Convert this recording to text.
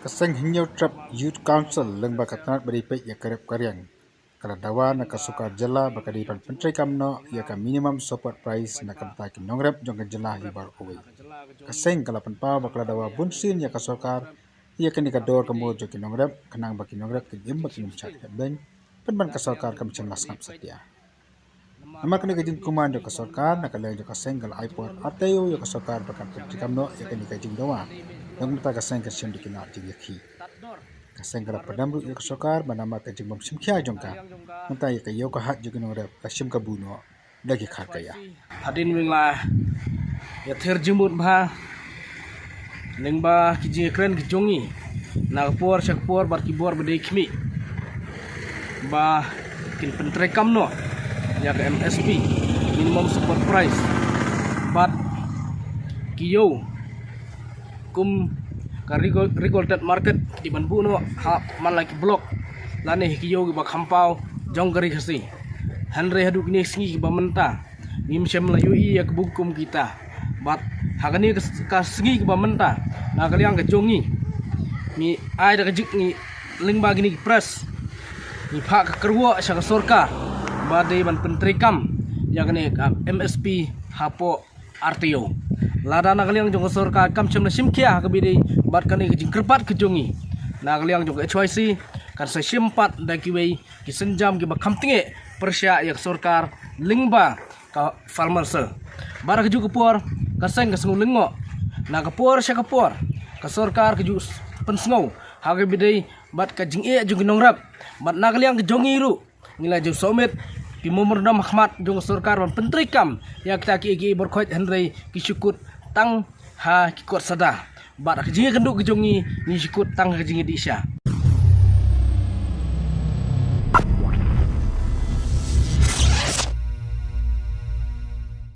Kaseng hinyau trap Youth Council leng bakatnat beripek ya kerep karyang. Kalau dawa nak suka jela bakadi pan Pyntreikam Noh ya ka minimum support price nak kamta ki Nongrep Jong jela hibar away. Kaseng kalau penpa bakala dawa bunsin ya ka sokar ya ka nikador kamu jo ki Nongrep kenang baki Nongrep ki jim baki numchat ya ben penban ka sokar kam cemas ngap setia. Nama kini kajing kuman jo ka sokar nak leng jo kaseng kalau iPod Taiew ya ka sokar bakan Pyntreikam Noh ya ka nikajing dawa. Yang kita kaseng kasem dikinar jingki. Kaseng kalau padam ya ka sokar banama ka Jingmih Jong ka. Minta ya ka yo ka hat juga Nongrep kasem ka buno lagi khat kaya. Hadin wingla ya ther jimut ba lengba kiji kren kijongi nagpor syakpor bar kibor bede khmi ba kin Pyntreikam Noh ya ka MSP minimum support price bat kiyo kum ka regulated market di banbuno ha man like block lane kiyo ba khampau jong RiKhasi hanre hadu kini singi ba menta nim sem la yui ya kebukum kita bat hagani ka singi ba menta na kaliang ka jongi mi ai da kajik ni lingba gini press ni pha ka kerwo sa sorkar ba dei ban Pyntreikam ya kane MSP hapo RTO lada na kaliang jong sorkar kam sem na simkia ka bidei bat kane kajing kerpat kejongi na kaliang jong HYC kan sa simpat da kiwei ki senjam ki ba khamtinge persya yak sorkar lingba ka farmer sel bara keju kepor kaseng kasngu lingo na kepor sya kepor ka sorkar keju pensngau hage bidei bat ka jinge jung Nongrep bat na kaliang kejongi ru ngila ju somet pi momorda mahmat jong sorkar ban Pyntreikam ya kita ki berkhot henrei ki syukut tang ha ki kot sada bat ka jinge kenduk kejongi ni syukut tang ka jinge di sya